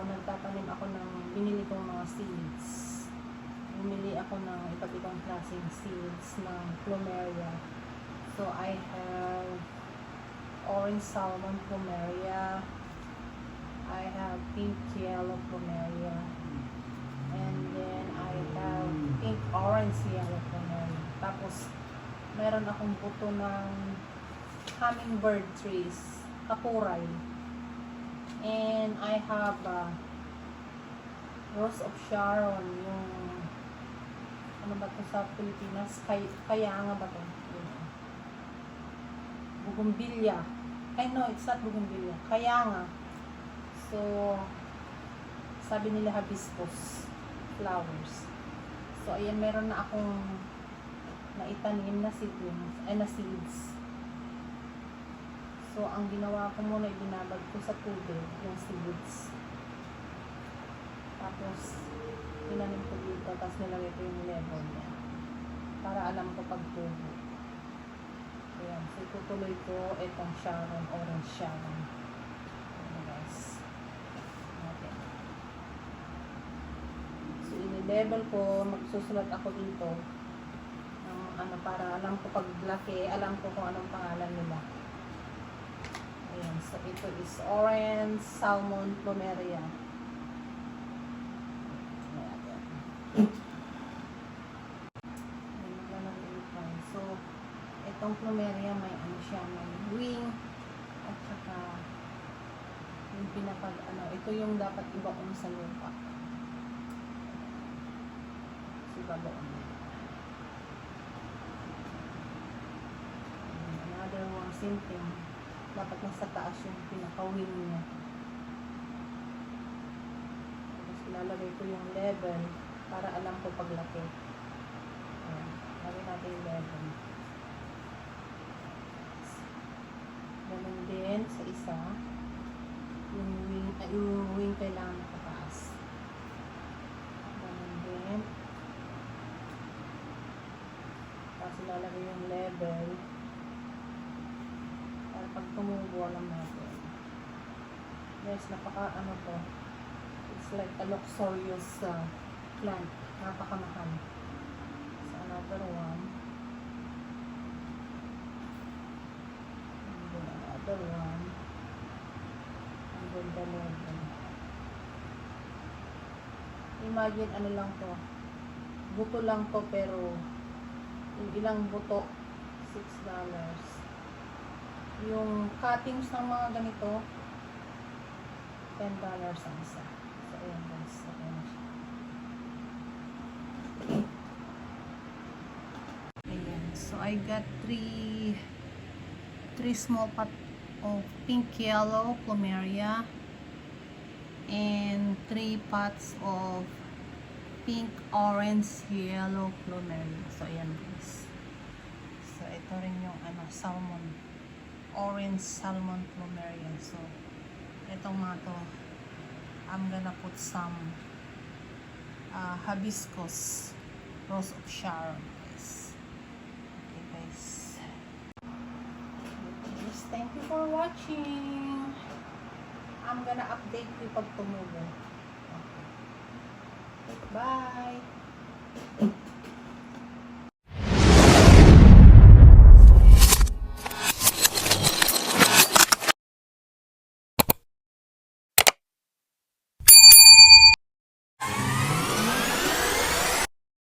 nagtatanim ako ng binili kong mga seeds. Bumili ako ng iba't ibang klaseng seeds ng plumeria. So, I have orange salmon plumeria. I have pink yellow plumeria. And then, I have pink orange yellow plumeria. Tapos, meron akong buto ng hummingbird trees, kapuray. And I have Rose of Sharon, yung ano ba ito sa Pilipinas? Kaya nga ba ito? Bougainvillea. I know, it's not Bougainvillea. Kaya nga. So, sabi nila hibiscus flowers. So, ayan, meron na akong naitanim na seeds. So, ang ginawa ko muna, ibinabad ko sa tubig yung seeds. Tapos, tinanim ko dito, tapos nilagay ko yung level niya. Para alam ko pagtubo. Ayan. So, itutuloy ko itong Sharon, orange Sharon. Ayan, guys. Okay. So, i-level ko, magsusulat ako dito. Para alam ko paglaki, alam ko kung anong pangalan nila. Ayan, so ito is orange salmon plumeria. So, itong plumeria may ano siya, may wing at saka yung ito yung dapat ibaon sa lupa. So, babaon. Another one, same thing. Dapat nasa taas yung pinaka-wing niya. Tapos ilalagay ko yung level para alam ko paglaki. Ayan. Lagay natin yung level. Ganun din sa isa. Yung wing kailangan nakataas. Ganun din. Tapos ilalagay yung level. Pag tumubo, alam natin. Yes, napaka to. It's like a luxurious plant. Napakamahal. So, another one. And then another one. And then the level. Imagine, ano lang to. Buto lang to, pero yung ilang buto, $6. Yung cuttings ng mga ganito, $10 ang isa. So, ayan guys. So, ayan siya. Ayan. So, I got three small pot of pink yellow plumeria and 3 pots of pink orange yellow plumeria. So, ayan guys. So, ito rin yung salmon. Orange salmon plumeria. So, itong mga to, I'm gonna put some hibiscus, Rose of Sharon, guys. Okay, guys. Thank you for watching. I'm gonna update you pag tumubo. Okay. Bye!